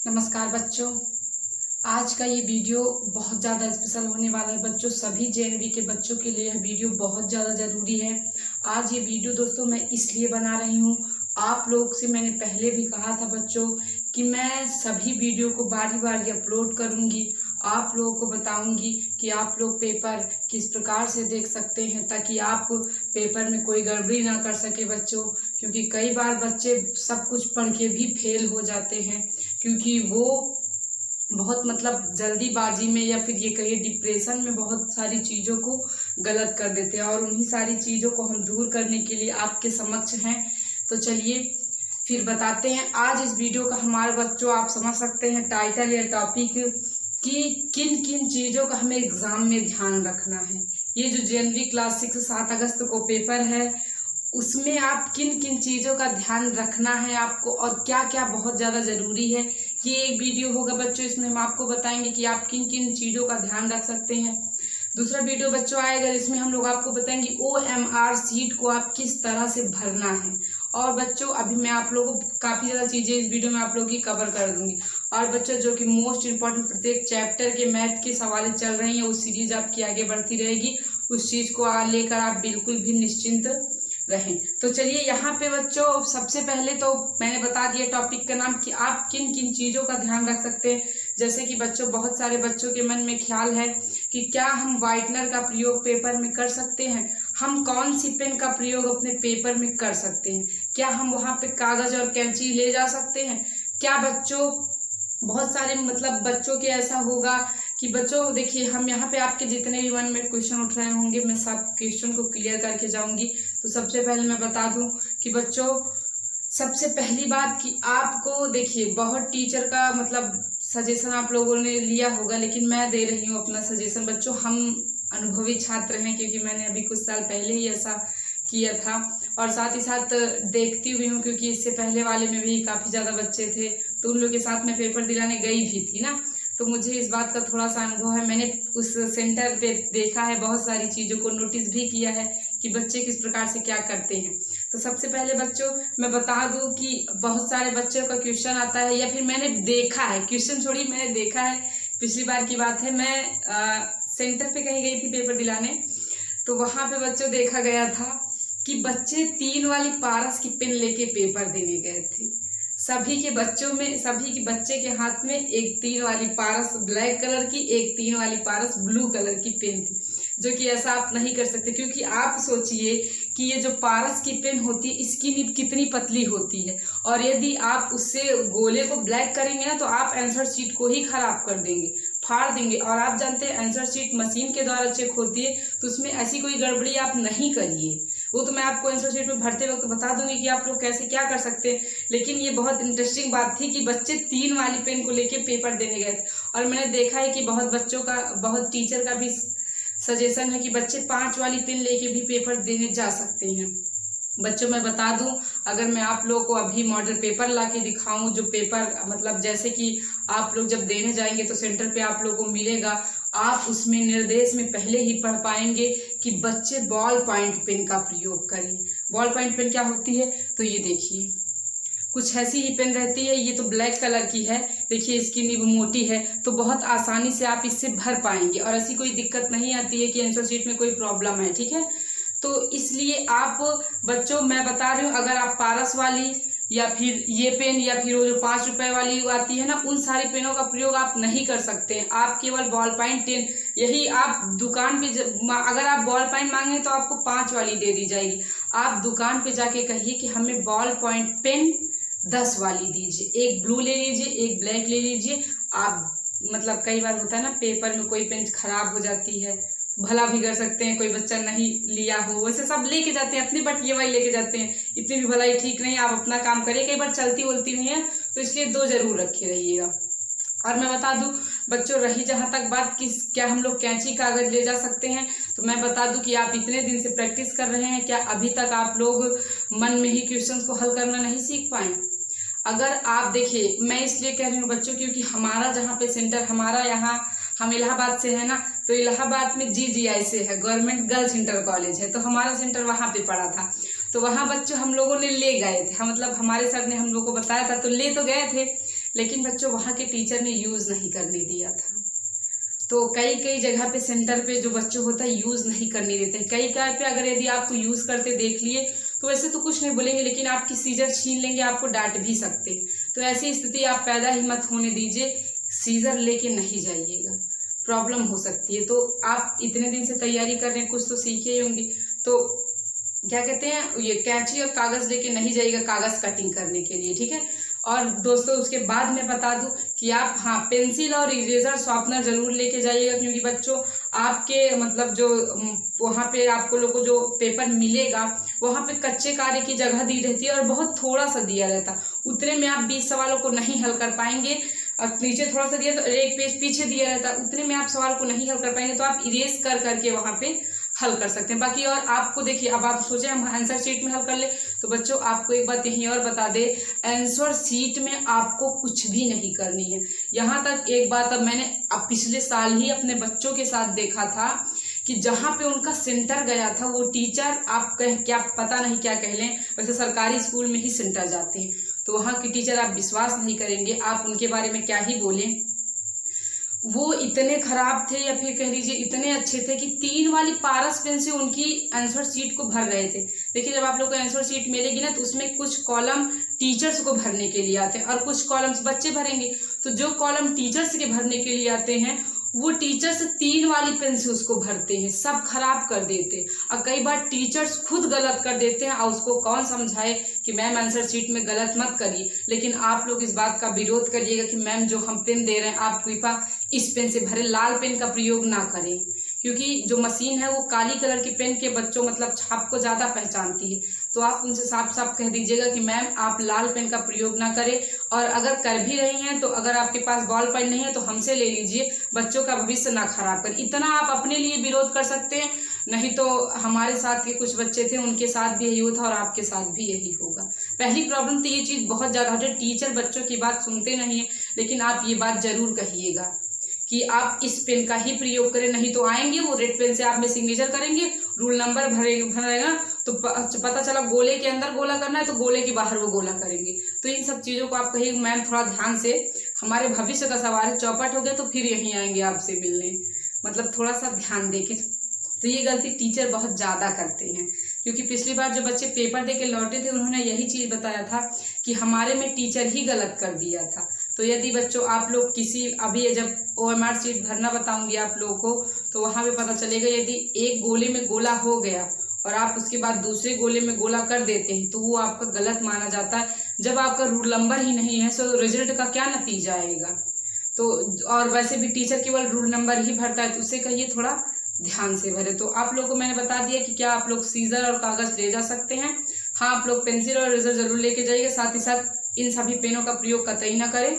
नमस्कार बच्चों। आज का ये वीडियो बहुत ज़्यादा स्पेशल होने वाला है बच्चों। सभी जेएनवी के बच्चों के लिए यह वीडियो बहुत ज़्यादा ज़रूरी है। आज ये वीडियो दोस्तों मैं इसलिए बना रही हूँ, आप लोग से मैंने पहले भी कहा था बच्चों कि मैं सभी वीडियो को बारी बारी अपलोड करूँगी, आप लोगों को बताऊंगी कि आप लोग पेपर किस प्रकार से देख सकते हैं ताकि आप पेपर में कोई गड़बड़ी ना कर सके बच्चों। क्योंकि कई बार बच्चे सब कुछ पढ़ के भी फेल हो जाते हैं, क्योंकि वो बहुत जल्दीबाजी में या फिर ये कहिए डिप्रेशन में बहुत सारी चीज़ों को गलत कर देते हैं। और उन्हीं सारी चीज़ों को हम दूर करने के लिए आपके समक्ष हैं। तो चलिए फिर बताते हैं आज इस वीडियो का। हमारे बच्चों आप समझ सकते हैं टाइटल या टॉपिक कि किन किन चीज़ों का हमें एग्ज़ाम में ध्यान रखना है। ये जो जेएनवी क्लास 6 7 अगस्त को पेपर है, उसमें आप किन किन चीज़ों का ध्यान रखना है आपको और क्या क्या बहुत ज़्यादा ज़रूरी है, ये एक वीडियो होगा बच्चों। इसमें हम आपको बताएंगे कि आप किन किन चीज़ों का ध्यान रख सकते हैं। दूसरा वीडियो बच्चों आएगा जिसमें हम लोग आपको बताएंगे OMR सीट को आप किस तरह से भरना है। और बच्चों अभी मैं आप लोगों को काफ़ी ज़्यादा चीज़ें इस वीडियो में आप लोगों की कवर कर दूंगी। और बच्चों जो कि मोस्ट इम्पॉर्टेंट प्रत्येक चैप्टर के मैथ के सवाल चल रही हैं, वो सीरीज आपकी आगे बढ़ती रहेगी। उस चीज़ को लेकर आप बिल्कुल भी निश्चिंत रहें। तो चलिए यहाँ पे बच्चों सबसे पहले तो मैंने बता दिया टॉपिक का नाम कि आप किन किन चीज़ों का ध्यान रख सकते हैं। जैसे कि बच्चों बहुत सारे बच्चों के मन में ख्याल है कि क्या हम वाइटनर का प्रयोग पेपर में कर सकते हैं, हम कौन सी पेन का प्रयोग अपने पेपर में कर सकते हैं, क्या हम वहाँ पे कागज़ और कैंची ले जा सकते हैं। क्या बच्चों बहुत सारे बच्चों के ऐसा होगा कि बच्चों देखिए हम यहाँ पे आपके जितने भी मन में क्वेश्चन उठ रहे होंगे मैं सब क्वेश्चन को क्लियर करके जाऊंगी। तो सबसे पहले मैं बता दूं कि बच्चों सबसे पहली बात कि आपको देखिए बहुत टीचर का सजेशन आप लोगों ने लिया होगा, लेकिन मैं दे रही हूँ अपना सजेशन बच्चों। हम अनुभवी छात्र हैं क्योंकि मैंने अभी कुछ साल पहले ही ऐसा किया था और साथ ही साथ देखती हुई हूँ, क्योंकि इससे पहले वाले में भी काफ़ी ज़्यादा बच्चे थे तो उन लोग के साथ में पेपर दिलाने गई भी थी ना, तो मुझे इस बात का थोड़ा सा अनुभव है। मैंने उस सेंटर पे देखा है, बहुत सारी चीज़ों को नोटिस भी किया है कि बच्चे किस प्रकार से क्या करते हैं। तो सबसे पहले बच्चों मैं बता दूं कि बहुत सारे बच्चों का क्वेश्चन आता है या फिर मैंने देखा है, क्वेश्चन छोड़िए मैंने देखा है। पिछली बार की बात है, मैं सेंटर पे कहीं गई थी पेपर दिलाने, तो वहाँ पे बच्चों देखा गया था कि बच्चे 3 वाली पारस की पेन लेके पेपर देने गए थे। सभी के बच्चे के हाथ में एक 3 वाली पारस ब्लैक कलर की, एक 3 वाली पारस ब्लू कलर की पेन थी, जो कि ऐसा आप नहीं कर सकते। क्योंकि आप सोचिए कि ये जो पारस की पेन होती है इसकी नीब कितनी पतली होती है, और यदि आप उससे गोले को ब्लैक करेंगे ना तो आप आंसर शीट को ही खराब कर देंगे, फाड़ देंगे। और आप जानते हैं आंसर शीट मशीन के द्वारा चेक होती है, तो उसमें ऐसी कोई गड़बड़ी आप नहीं करिए। वो तो मैं आपको आंसर शीट में भरते वक्त बता दूंगी कि आप लोग कैसे क्या कर सकते हैं। लेकिन ये बहुत इंटरेस्टिंग बात थी कि बच्चे 3 वाली पेन को लेके पेपर देने गए थे। और मैंने देखा है कि बहुत टीचर का भी सजेशन है कि बच्चे 5 वाली पेन लेके भी पेपर देने जा सकते हैं। बच्चों मैं बता दूं, अगर मैं आप लोगों को अभी मॉडल पेपर ला के दिखाऊं, जो पेपर जैसे कि आप लोग जब देने जाएंगे तो सेंटर पे आप लोगों को मिलेगा, आप उसमें निर्देश में पहले ही पढ़ पाएंगे कि बच्चे बॉल पॉइंट पेन का प्रयोग करें। बॉल पॉइंट पेन क्या होती है, तो ये देखिए कुछ ऐसी ही पेन रहती है। ये तो ब्लैक कलर की है, देखिए इसकी नीब मोटी है, तो बहुत आसानी से आप इससे भर पाएंगे और ऐसी कोई दिक्कत नहीं आती है कि आंसर शीट में कोई प्रॉब्लम है, ठीक है। तो इसलिए आप बच्चों मैं बता रही हूँ, अगर आप पारस वाली या फिर ये पेन या फिर वो जो 5 रुपए वाली आती है ना, उन सारी पेनों का प्रयोग आप नहीं कर सकते हैं। आप केवल बॉल पॉइंट पेन, यही आप दुकान पे अगर आप बॉल पॉइंट मांगे तो आपको 5 वाली दे दी जाएगी। आप दुकान पे जाके कहिए कि हमें बॉल पॉइंट पेन 10 वाली दीजिए, एक ब्लू ले लीजिए, एक ब्लैक ले लीजिए। आप कई बार होता है ना पेपर में कोई पेन खराब हो जाती है, भला भी कर सकते हैं, कोई बच्चा नहीं लिया हो, वैसे सब लेके जाते हैं अपनी, बट ये वाली लेके जाते हैं, इतनी भी भलाई ठीक नहीं। आप अपना काम करिए, कई बार चलती बोलती नहीं है, तो इसलिए 2 जरूर रखे रहिएगा। और मैं बता दूं बच्चों, रही जहाँ तक बात कि क्या हम लोग कैंची कागज ले जा सकते हैं, तो मैं बता दूं कि आप इतने दिन से प्रैक्टिस कर रहे हैं, क्या अभी तक आप लोग मन में ही क्वेश्चंस को हल करना नहीं सीख पाए। अगर आप देखिए, मैं इसलिए कह रही हूँ बच्चों क्योंकि हमारा जहाँ पे सेंटर, हमारा यहाँ हम इलाहाबाद से है ना, तो इलाहाबाद में GGI से है, गवर्नमेंट गर्ल्स इंटर कॉलेज है, तो हमारा सेंटर वहाँ पे पड़ा था। तो वहाँ बच्चों हम लोगों ने ले गए थे, हमारे सर ने हम लोग को बताया था तो ले तो गए थे, लेकिन बच्चों वहाँ के टीचर ने यूज़ नहीं करने दिया था। तो कई कई जगह पे सेंटर पे जो बच्चे होता है यूज़ नहीं करने देते हैं। कई जगह पे अगर यदि आपको यूज़ करते देख लिए तो वैसे तो कुछ नहीं बोलेंगे, लेकिन आपकी सीजर छीन लेंगे, आपको डांट भी सकते हैं। तो ऐसी स्थिति आप पैदा ही मत होने दीजिए, सीजर लेके नहीं जाइएगा, प्रॉब्लम हो सकती है। तो आप इतने दिन से तैयारी कर रहे हैं, कुछ तो सीखे ही होंगे। तो क्या कहते हैं, ये कैंची और कागज़ लेके नहीं जाइएगा कागज़ कटिंग करने के लिए, ठीक है। और दोस्तों उसके बाद मैं बता दूं कि आप पेंसिल और इरेजर शार्पनर जरूर लेके जाइएगा, क्योंकि बच्चों आपके मतलब जो वहाँ पे आपको लोगों को जो पेपर मिलेगा वहाँ पे कच्चे कार्य की जगह दी रहती है और बहुत थोड़ा सा दिया रहता, उतने में आप 20 सवालों को नहीं हल कर पाएंगे। और नीचे थोड़ा सा दिया तो एक पेज पीछे दिया रहता, उतने में आप सवाल को नहीं हल कर पाएंगे। तो आप इरेज कर करके वहाँ पे हल कर सकते हैं। बाकी और आपको देखिए, अब आप सोचे हम आंसर शीट में हल कर ले, तो बच्चों आपको एक बात यहीं और बता दे, आंसर शीट में आपको कुछ भी नहीं करनी है। यहाँ तक एक बात अब मैंने पिछले साल ही अपने बच्चों के साथ देखा था कि जहाँ पे उनका सेंटर गया था वो टीचर, आप क्या पता नहीं क्या कह लें, वैसे सरकारी स्कूल में ही सेंटर जाते हैं, तो वहाँ की टीचर आप विश्वास नहीं करेंगे, आप उनके बारे में क्या ही बोलें, वो इतने खराब थे या फिर कह लीजिए इतने अच्छे थे कि 3 वाली पारस पेन से उनकी आंसर शीट को भर रहे थे। देखिए जब आप लोग को आंसर शीट मिलेगी ना तो उसमें कुछ कॉलम टीचर्स को भरने के लिए आते हैं और कुछ कॉलम्स बच्चे भरेंगे। तो जो कॉलम टीचर्स के भरने के लिए आते हैं वो टीचर्स 3 वाली पेन से उसको भरते हैं, सब खराब कर देते हैं। और कई बार टीचर्स खुद गलत कर देते हैं और उसको कौन समझाए कि मैम आंसर शीट में गलत मत करिए। लेकिन आप लोग इस बात का विरोध करिएगा कि मैम जो हम पेन दे रहे हैं आप कृपया इस पेन से भरे, लाल पेन का प्रयोग ना करें, क्योंकि जो मशीन है वो काली कलर की पेन के बच्चों मतलब छाप को ज़्यादा पहचानती है। तो आप उनसे साफ साफ कह दीजिएगा कि मैम आप लाल पेन का प्रयोग ना करें, और अगर कर भी रही हैं तो अगर आपके पास बॉल पेन नहीं है तो हमसे ले लीजिए, बच्चों का भविष्य ना खराब करें। इतना आप अपने लिए विरोध कर सकते हैं, नहीं तो हमारे साथ के कुछ बच्चे थे उनके साथ भी यही होता और आपके साथ भी यही होगा। पहली प्रॉब्लम तो ये चीज़ बहुत ज़्यादा है, टीचर बच्चों की बात सुनते नहीं है, लेकिन आप ये बात जरूर कहिएगा कि आप इस पेन का ही प्रयोग करें, नहीं तो आएंगे वो रेड पेन से आप में सिग्नेचर करेंगे, रूल नंबर भरेगा तो पता चला गोले के अंदर गोला करना है तो गोले के बाहर वो गोला करेंगे। तो इन सब चीज़ों को आप कहिए मैम थोड़ा ध्यान से, हमारे भविष्य का सवाल है, चौपट हो गया तो फिर यहीं आएंगे आपसे मिलने, मतलब थोड़ा सा ध्यान देके। तो ये गलती टीचर बहुत ज़्यादा करते हैं, क्योंकि पिछली बार जो बच्चे पेपर दे के लौटे थे उन्होंने यही चीज़ बताया था कि हमारे में टीचर ही गलत कर दिया था। तो यदि बच्चों आप लोग किसी, अभी जब OMR शीट भरना बताऊंगी आप लोगों को तो वहाँ पे पता चलेगा, यदि एक गोले में गोला हो गया और आप उसके बाद दूसरे गोले में गोला कर देते हैं तो वो आपका गलत माना जाता है। जब आपका रूल नंबर ही नहीं है तो रिजल्ट का क्या नतीजा आएगा। तो और वैसे भी टीचर केवल रूल नंबर ही भरता है, तो उससे कहिए थोड़ा ध्यान से भरे। तो आप लोगों को मैंने बता दिया कि क्या आप लोग सीजर और कागज ले जा सकते हैं। हाँ, आप लोग पेंसिल और इरेजर जरूर लेके जाइए, साथ ही साथ इन सभी पेनों का प्रयोग कतई ना करें,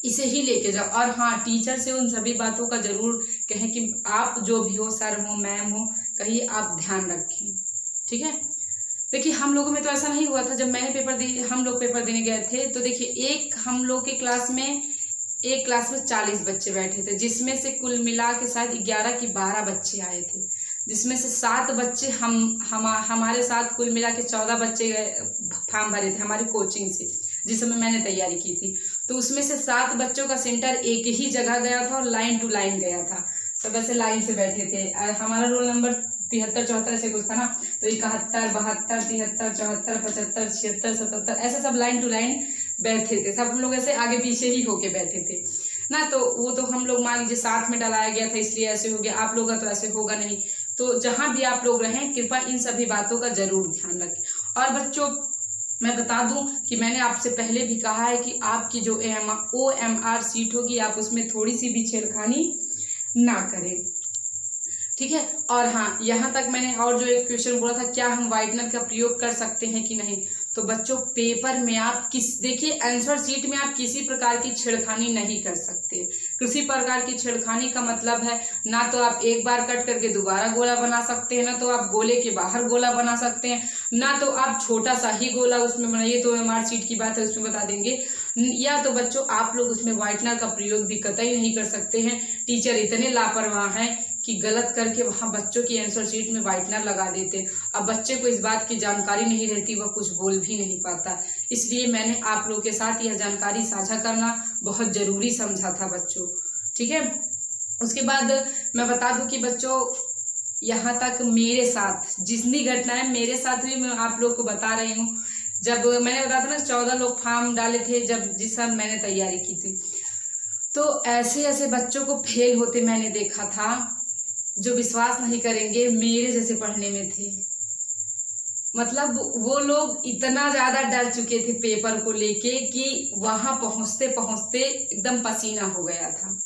इसे ही लेके जाओ। और हाँ, टीचर से उन सभी बातों का जरूर कहें कि आप जो भी हो, सर हो मैम हो, कहिए आप ध्यान रखें, ठीक है। देखिए हम लोगों में तो ऐसा नहीं हुआ था, जब मैंने पेपर दी, हम लोग पेपर देने गए थे तो देखिए हम लोग के क्लास में, एक क्लास में 40 बच्चे बैठे थे, जिसमें से कुल मिला के शायद 11 की 12 बच्चे आए थे, जिसमें से 7 बच्चे हमारे साथ कुल मिला के 14 बच्चे फॉर्म भरे थे हमारी कोचिंग से, जिस समय मैंने तैयारी की थी। तो उसमें से 7 बच्चों का सेंटर एक ही जगह गया था और लाइन टू लाइन गया था, सब ऐसे लाइन से बैठे थे। हमारा रोल नंबर 73 74 ऐसे कुछ था ना, तो 71 72 73 74 75 76 77 ऐसे सब लाइन टू लाइन बैठे थे, सब हम लोग ऐसे आगे पीछे ही होके बैठे थे ना। तो वो तो हम लोग मान लीजिए साथ में डलाया गया था इसलिए ऐसे हो गया, आप लोग का तो ऐसे होगा नहीं। तो जहाँ भी आप लोग रहें कृपया इन सभी बातों का जरूर ध्यान रखें। और बच्चों मैं बता दूं कि मैंने आपसे पहले भी कहा है कि आपकी जो OMR शीट होगी आप उसमें थोड़ी सी भी छेड़खानी ना करें, ठीक है। और हाँ, यहाँ तक मैंने और जो एक क्वेश्चन बोला था, क्या हम व्हाइटनर का प्रयोग कर सकते हैं कि नहीं, तो बच्चों पेपर में आप देखिए आंसर शीट में आप किसी प्रकार की छेड़खानी नहीं कर सकते। किसी प्रकार की छेड़खानी का मतलब है ना तो आप एक बार कट करके दोबारा गोला बना सकते हैं, ना तो आप गोले के बाहर गोला बना सकते हैं, ना तो आप छोटा सा ही गोला उसमें बनाइए। तो OMR शीट की बात है उसमें बता देंगे। या तो बच्चों आप लोग उसमें व्हाइटनर का प्रयोग भी कतई नहीं कर सकते हैं। टीचर इतने लापरवाह हैं कि गलत करके वहाँ बच्चों की आंसर शीट में व्हाइटनर लगा देते। अब बच्चे को इस बात की जानकारी नहीं रहती, वह कुछ बोल भी नहीं पाता। इसलिए मैंने आप लोगों के साथ यह जानकारी साझा करना बहुत ज़रूरी समझा था बच्चों, ठीक है। उसके बाद मैं बता दूं कि बच्चों, यहाँ तक मेरे साथ जितनी घटनाएं मेरे साथ हुई मैं आप लोग को बता रही हूँ। जब मैंने बताया था ना 14 लोग फॉर्म डाले थे जब जिस साल मैंने तैयारी की थी, तो ऐसे ऐसे बच्चों को फेल होते मैंने देखा था जो विश्वास नहीं करेंगे मेरे जैसे पढ़ने में थे। मतलब वो लोग इतना ज़्यादा डर चुके थे पेपर को लेके कि वहाँ पहुँचते पहुँचते एकदम पसीना हो गया था।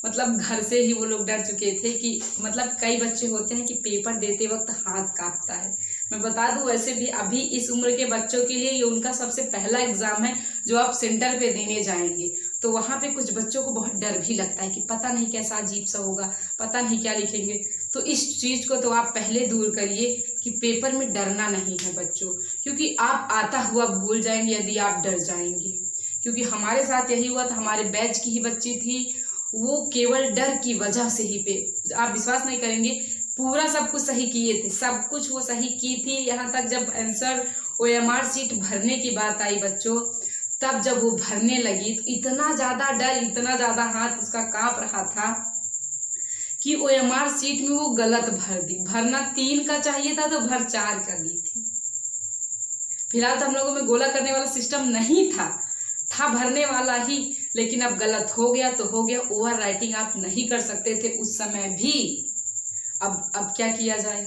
मतलब घर से ही वो लोग डर चुके थे कि मतलब कई बच्चे होते हैं कि पेपर देते वक्त हाथ कांपता है। मैं बता दूं वैसे भी अभी इस उम्र के बच्चों के लिए ये उनका सबसे पहला एग्जाम है जो आप सेंटर पे देने जाएंगे। तो वहाँ पे कुछ बच्चों को बहुत डर भी लगता है कि पता नहीं कैसा अजीब सा होगा, पता नहीं क्या लिखेंगे। तो इस चीज़ को तो आप पहले दूर करिए कि पेपर में डरना नहीं है बच्चों, क्योंकि आप आता हुआ भूल जाएंगे यदि आप डर जाएंगे। क्योंकि हमारे साथ यही हुआ था, हमारे बैच की ही बच्ची थी, वो केवल डर की वजह से ही आप विश्वास नहीं करेंगे, पूरा सब कुछ सही किए थे, सब कुछ वो सही की थी। यहाँ तक जब आंसर OMR सीट भरने की बात आई बच्चों, तब जब वो भरने लगी तो इतना ज़्यादा डर, इतना ज़्यादा हाथ उसका कांप रहा था कि OMR सीट में वो गलत भर दी। भरना 3 का चाहिए था तो भर 4 का दी थी। फिलहाल तो हम लोगों में गोला करने वाला सिस्टम नहीं था भरने वाला ही, लेकिन अब गलत हो गया तो हो गया। ओवर राइटिंग आप नहीं कर सकते थे उस समय भी। अब क्या किया जाए।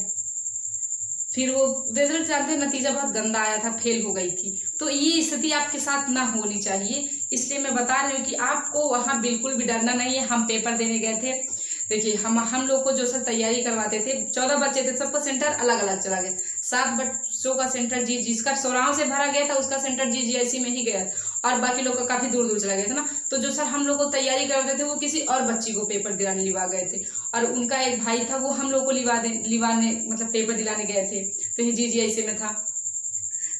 फिर वो रिजल्ट जानते, नतीजा बहुत गंदा आया था, फेल हो गई थी। तो ये स्थिति आपके साथ ना होनी चाहिए, इसलिए मैं बता रही हूँ कि आपको वहाँ बिल्कुल भी डरना नहीं है। हम पेपर देने गए थे, देखिए हम लोग को जो सर तैयारी करवाते थे, 14 बच्चे थे, सबका सेंटर अलग अलग चला गया। 7 बच्चों का सेंटर जिसका सोराव से भरा गया था उसका सेंटर GGIC में ही गया, और बाकी लोग का काफी दूर दूर चला गया था ना। तो जो सर हम लोग को तैयारी करवाते थे वो किसी और बच्ची को पेपर दिलाने लिवा गए थे, और उनका एक भाई था वो हम लोग को लिवाने मतलब पेपर दिलाने गए थे, तो ये GGIC में था।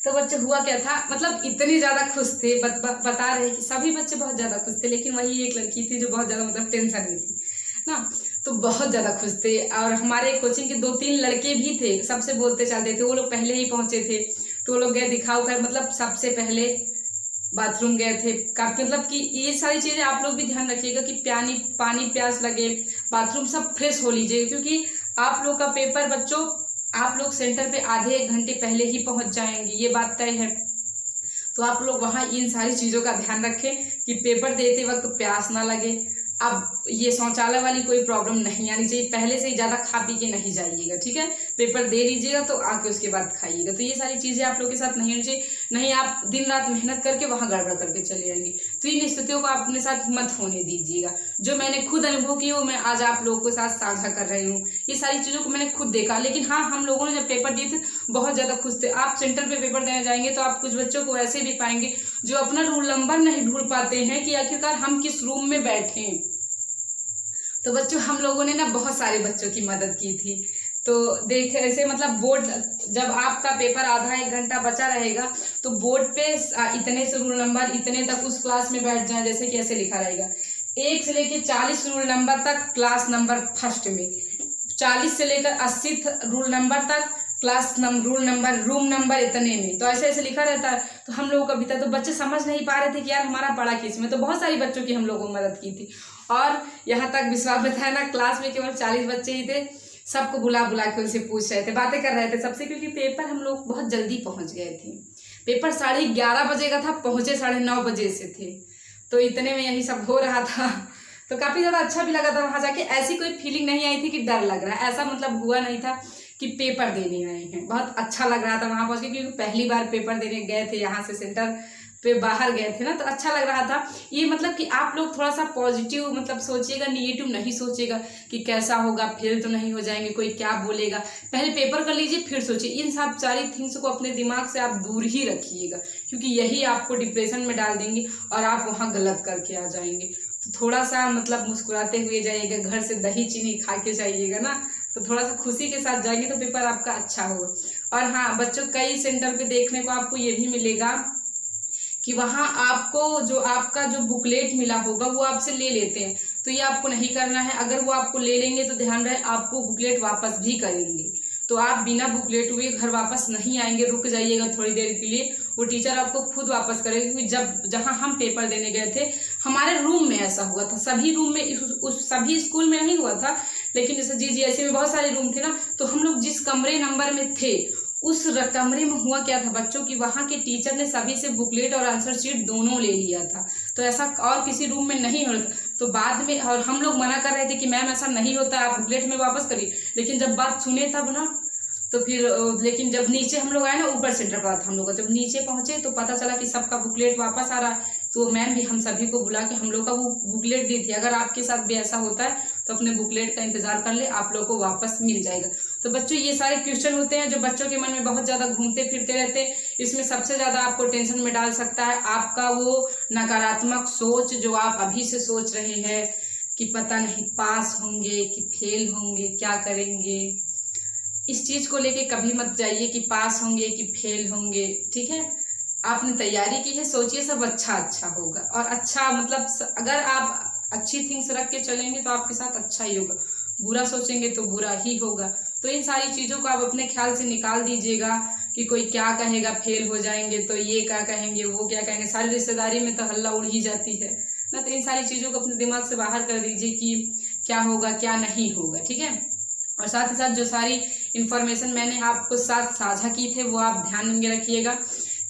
तो बच्चे हुआ क्या था, मतलब इतने ज्यादा खुश थे, बता रहे कि सभी बच्चे बहुत ज्यादा खुश थे, लेकिन वही एक लड़की थी जो बहुत ज्यादा मतलब टेंशन में थी ना, तो बहुत ज्यादा खुश थे। और हमारे कोचिंग के 2-3 लड़के भी थे, सबसे बोलते चलते थे, वो लोग पहले ही पहुंचे थे, तो वो लोग गए दिखाओ कर, मतलब सबसे पहले बाथरूम गए थे। काफी मतलब कि ये सारी चीजें आप लोग भी ध्यान रखिएगा कि पानी प्यास लगे, बाथरूम सब फ्रेश हो लीजिए, क्योंकि आप लोग का पेपर बच्चों, आप लोग सेंटर पे आधे 1 घंटे पहले ही पहुंच जाएंगे, ये बात तय है। तो आप लोग वहाँ इन सारी चीज़ों का ध्यान रखें कि पेपर देते वक्त प्यास ना लगे। अब ये शौचालय वाली कोई प्रॉब्लम नहीं आनी चाहिए, पहले से ही ज़्यादा खा पी के नहीं जाइएगा, ठीक है। पेपर दे लीजिएगा तो आके उसके बाद खाइएगा। तो ये सारी चीज़ें आप लोग के साथ नहीं होनी चाहिए, नहीं आप दिन रात मेहनत करके वहाँ गड़बड़ करके चले जाएंगे। तो इन स्थितियों को आप अपने साथ मत होने दीजिएगा। जो मैंने खुद अनुभव किया वो मैं आज आप लोगों के साथ साझा कर रही हूँ। ये सारी चीज़ों को मैंने खुद देखा। लेकिन हाँ, हम लोगों ने जब पेपर दिए थे बहुत ज़्यादा खुश थे। आप सेंटर पे पेपर देने जाएंगे तो आप कुछ बच्चों को ऐसे भी पाएंगे जो अपना रूल नंबर नहीं ढूंढ पाते हैं कि आखिरकार हम किस रूम में बैठे। तो बच्चों हम लोगों ने ना बहुत सारे बच्चों की मदद की थी। तो देख ऐसे मतलब बोर्ड, जब आपका पेपर आधा 1 घंटा बचा रहेगा तो बोर्ड पे इतने से रूल नंबर इतने तक उस क्लास में बैठ जाए, जैसे कि ऐसे लिखा रहेगा 1 से लेकर 40 रूल नंबर तक क्लास नंबर फर्स्ट में, 40 से लेकर 80 रूल नंबर तक class rule number room number इतने में। तो ऐसे ऐसे लिखा रहता है। तो हम लोगों का भी था, तो बच्चे समझ नहीं पा रहे थे कि यार हमारा पढ़ा किस में। तो बहुत सारी बच्चों की हम लोगों को मदद की थी। और यहाँ तक विश्वास बताया ना, क्लास में केवल 40 बच्चे ही थे, सबको बुला बुला के उनसे पूछ रहे थे, बातें कर रहे थे सबसे, क्योंकि पेपर हम लोग बहुत जल्दी पहुंच गए थे। पेपर 11:30 बजे का था, पहुंचे 9:30 बजे से थे। तो इतने में यही सब हो रहा था। तो काफी ज्यादा अच्छा भी लगा था वहां जाके। ऐसी कोई फीलिंग नहीं आई थी कि डर लग रहा है, ऐसा मतलब हुआ नहीं था कि पेपर देने आए हैं। बहुत अच्छा लग रहा था वहां पहुंच के, क्योंकि पहली बार पेपर देने गए थे, यहाँ से सेंटर पे बाहर गए थे ना, तो अच्छा लग रहा था। ये मतलब कि आप लोग थोड़ा सा पॉजिटिव मतलब सोचिएगा, निगेटिव नहीं सोचिएगा कि कैसा होगा, फेल तो नहीं हो जाएंगे, कोई क्या बोलेगा। पहले पेपर कर लीजिए फिर सोचिए। इन सब सारी थिंग्स को अपने दिमाग से आप दूर ही रखिएगा, क्योंकि यही आपको डिप्रेशन में डाल देंगे और आप वहाँ गलत करके आ जाएंगे। तो थोड़ा सा मतलब मुस्कुराते हुए जाइएगा, घर से दही चीनी खा के जाइएगा ना, तो थोड़ा सा खुशी के साथ जाएंगे तो पेपर आपका अच्छा होगा। और हाँ बच्चों, कई सेंटर पे देखने को आपको ये भी मिलेगा कि वहाँ आपको जो आपका जो बुकलेट मिला होगा वो आपसे ले लेते हैं, तो ये आपको नहीं करना है। अगर वो आपको ले लेंगे तो ध्यान रहे आपको बुकलेट वापस भी करेंगे, तो आप बिना बुकलेट हुए घर वापस नहीं आएंगे, रुक जाइएगा थोड़ी देर के लिए, वो टीचर आपको खुद वापस करेगी। क्योंकि जब जहाँ हम पेपर देने गए थे हमारे रूम में ऐसा हुआ था, सभी रूम में उस सभी स्कूल में नहीं हुआ था, लेकिन जैसे GGIC में बहुत सारे रूम थे ना, तो हम लोग जिस कमरे नंबर में थे उस कमरे में हुआ क्या था बच्चों की, वहाँ के टीचर ने सभी से बुकलेट और आंसर शीट दोनों ले लिया था, तो ऐसा और किसी रूम में नहीं हो रहा था। तो बाद में और हम लोग मना कर रहे थे कि मैम ऐसा नहीं होता, आप बुकलेट में वापस करिए, लेकिन जब बात सुने तब ना, तो फिर लेकिन जब नीचे हम लोग आए ना, ऊपर सेंटर पड़ा था हम लोग का, जब नीचे पहुंचे तो पता चला कि सबका बुकलेट वापस आ रहा है, तो मैम भी हम सभी को बुला के हम लोग का वो बुकलेट दी थी। अगर आपके साथ भी ऐसा होता है तो अपने बुकलेट का इंतजार कर ले, आप लोग को वापस मिल जाएगा। तो बच्चों ये सारे क्वेश्चन होते हैं जो बच्चों के मन में बहुत ज़्यादा घूमते फिरते रहते हैं। इसमें सबसे ज़्यादा आपको टेंशन में डाल सकता है आपका वो नकारात्मक सोच, जो आप अभी से सोच रहे हैं कि पता नहीं पास होंगे कि फेल होंगे, क्या करेंगे। इस चीज़ को लेके कभी मत जाइए कि पास होंगे कि फेल होंगे, ठीक है। आपने तैयारी की है, सोचिए सब अच्छा होगा, और अच्छा मतलब अगर आप अच्छी थिंग्स रख के चलेंगे तो आपके साथ अच्छा ही होगा, बुरा सोचेंगे तो बुरा ही होगा। तो इन सारी चीज़ों को आप अपने ख्याल से निकाल दीजिएगा कि कोई क्या कहेगा, फेल हो जाएंगे तो ये क्या कहेंगे, वो क्या कहेंगे। सारी रिश्तेदारी में तो हल्ला उड़ ही जाती है ना, तो इन सारी चीज़ों को अपने दिमाग से बाहर कर दीजिए कि क्या होगा क्या नहीं होगा, ठीक है। और साथ ही साथ जो सारी इन्फॉर्मेशन मैंने आपको साथ साझा की थे वो आप ध्यान में रखिएगा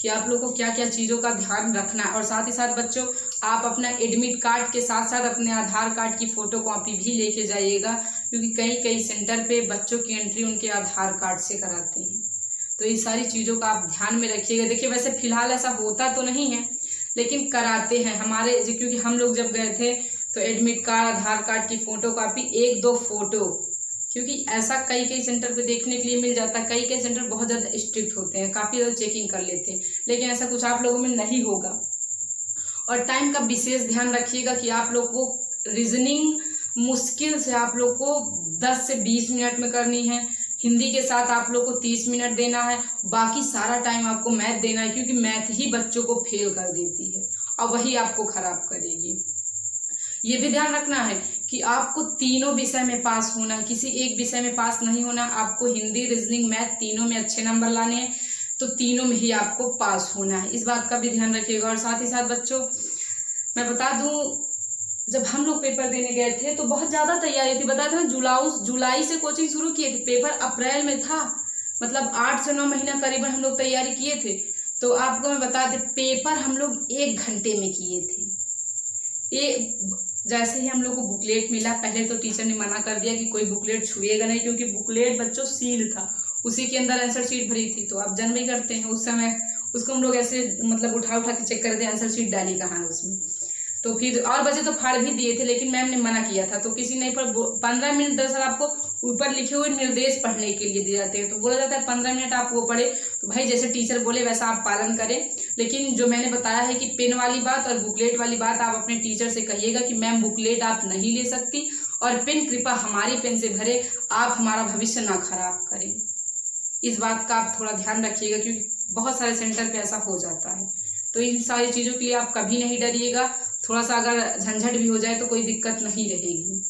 कि आप लोग को क्या क्या चीज़ों का ध्यान रखना है। और साथ ही साथ बच्चों आप अपना एडमिट कार्ड के साथ साथ अपने आधार कार्ड की फ़ोटो कॉपी भी लेके जाइएगा, क्योंकि कई सेंटर पे बच्चों की एंट्री उनके आधार कार्ड से कराते हैं। तो ये सारी चीज़ों का आप ध्यान में रखिएगा। देखिए वैसे फ़िलहाल ऐसा होता तो नहीं है, लेकिन कराते हैं हमारे, क्योंकि हम लोग जब गए थे तो एडमिट कार्ड, आधार कार्ड की फ़ोटो कॉपी, 1-2 फोटो, क्योंकि ऐसा कई सेंटर पे देखने के लिए मिल जाता है। कई सेंटर बहुत ज़्यादा स्ट्रिक्ट होते हैं, काफ़ी ज़्यादा चेकिंग कर लेते हैं, लेकिन ऐसा कुछ आप लोगों में नहीं होगा। और टाइम का विशेष ध्यान रखिएगा कि आप लोग को रीजनिंग मुश्किल से आप लोग को 10 से 20 मिनट में करनी है, हिंदी के साथ आप लोग को 30 मिनट देना है, बाकी सारा टाइम आपको मैथ देना है, क्योंकि मैथ ही बच्चों को फेल कर देती है और वही आपको खराब करेगी। ये भी ध्यान रखना है कि आपको तीनों विषय में पास होना है, किसी एक विषय में पास नहीं होना। आपको हिंदी, रीजनिंग, मैथ तीनों में अच्छे नंबर लाने हैं, तो तीनों में ही आपको पास होना है, इस बात का भी ध्यान रखिएगा। और साथ ही साथ बच्चों मैं बता दूं, जब हम लोग पेपर देने गए थे तो बहुत ज़्यादा तैयारी थी, बताया था ना, जुलाई से कोचिंग शुरू किए थे, पेपर अप्रैल में था, मतलब 8 से 9 महीना करीबन हम लोग तैयारी किए थे। तो आपको मैं बता दें, पेपर हम लोग 1 घंटे में किए थे। जैसे ही हम लोग को बुकलेट मिला, पहले तो टीचर ने मना कर दिया कि कोई बुकलेट छुएगा नहीं, क्योंकि बुकलेट बच्चों सील था, उसी के अंदर आंसर शीट भरी थी। तो आप जन भी करते हैं उस समय उसको हम लोग ऐसे मतलब उठा के चेक करते, आंसर शीट डाली कहाँ है उसमें। तो फिर और बच्चे तो फाड़ भी दिए थे, लेकिन मैम ने मना किया था, तो किसी नहीं पर 15 मिनट दरअसल आपको ऊपर लिखे हुए निर्देश पढ़ने के लिए दिए जाते हैं, तो बोला जाता है 15 मिनट आप वो पढ़े। तो भाई जैसे टीचर बोले वैसा आप पालन करें, लेकिन जो मैंने बताया है कि पेन वाली बात और बुकलेट वाली बात आप अपने टीचर से कहिएगा कि मैम बुकलेट आप नहीं ले सकती, और पेन कृपा हमारी पेन से भरे, आप हमारा भविष्य ना खराब करें। इस बात का आप थोड़ा ध्यान रखिएगा, क्योंकि बहुत सारे सेंटर पे ऐसा हो जाता है। तो इन सारी चीज़ों के लिए आप कभी नहीं डरिएगा, थोड़ा सा अगर झंझट भी हो जाए तो कोई दिक्कत नहीं रहेगी,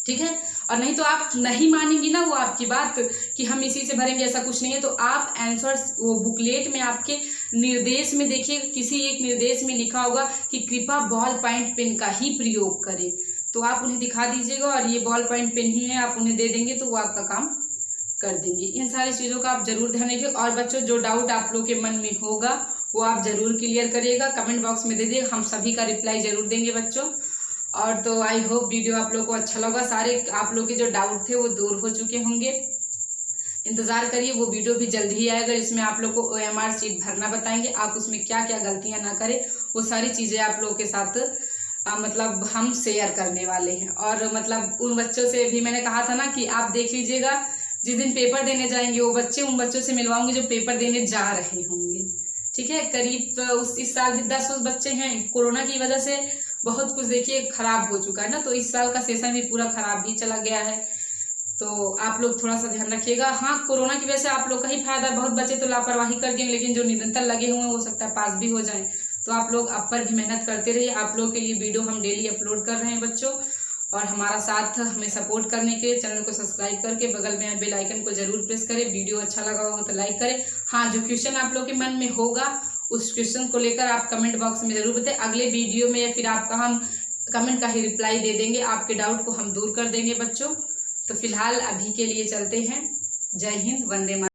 ठीक है। और नहीं तो आप नहीं मानेंगी ना वो आपकी बात कि हम इसी से भरेंगे, ऐसा कुछ नहीं है। तो आप आंसर्स वो बुकलेट में आपके निर्देश में देखिए, किसी एक निर्देश में लिखा होगा कि कृपया बॉल पॉइंट पेन का ही प्रयोग करें, तो आप उन्हें दिखा दीजिएगा और ये बॉल पॉइंट पेन ही है, आप उन्हें दे देंगे तो वो आपका काम कर देंगे। इन सारी चीज़ों का आप जरूर ध्यान रखिए। और बच्चों जो डाउट आप लोग के मन में होगा वो आप जरूर क्लियर करिएगा, कमेंट बॉक्स में दे दिए, हम सभी का रिप्लाई जरूर देंगे बच्चों। और तो आई होप वीडियो आप लोग को अच्छा लगा, सारे आप लोग के जो डाउट थे वो दूर हो चुके होंगे। इंतजार करिए, वो वीडियो भी जल्द ही आएगा, जिसमें आप लोग को OMR शीट भरना बताएंगे, आप उसमें क्या क्या गलतियां ना करें, वो सारी चीज़ें आप लोगों के साथ मतलब हम शेयर करने वाले हैं। और मतलब उन बच्चों से भी मैंने कहा था ना कि आप देख लीजिएगा, जिस दिन पेपर देने जाएंगे वो बच्चे उन बच्चों से मिलवाऊंगी जो पेपर देने जा रहे होंगे, ठीक है। करीब इस साल भी 10 बच्चे हैं, कोरोना की वजह से बहुत कुछ देखिए खराब हो चुका है ना, तो इस साल का सेशन भी पूरा खराब ही चला गया है। तो आप लोग थोड़ा सा ध्यान रखिएगा। हाँ, कोरोना की वजह से आप लोग का ही फायदा, बहुत बच्चे तो लापरवाही कर दिए, लेकिन जो निरंतर लगे हुए हैं हो सकता है पास भी हो जाएं, तो आप लोग आप पर भी मेहनत करते रहिए। आप लोगों के लिए वीडियो हम डेली अपलोड कर रहे हैं बच्चों, और हमारा साथ हमें सपोर्ट करने के चैनल को सब्सक्राइब करके बगल में बेल आइकन को जरूर प्रेस करें। वीडियो अच्छा लगा हो तो लाइक करें। हाँ, जो क्वेश्चन आप लोगों के मन में होगा उस क्वेश्चन को लेकर आप कमेंट बॉक्स में जरूर बताएं। अगले वीडियो में या फिर आपका हम कमेंट का ही रिप्लाई दे देंगे, आपके डाउट को हम दूर कर देंगे बच्चों। तो फिलहाल अभी के लिए चलते हैं। जय हिंद, वंदे मातरम।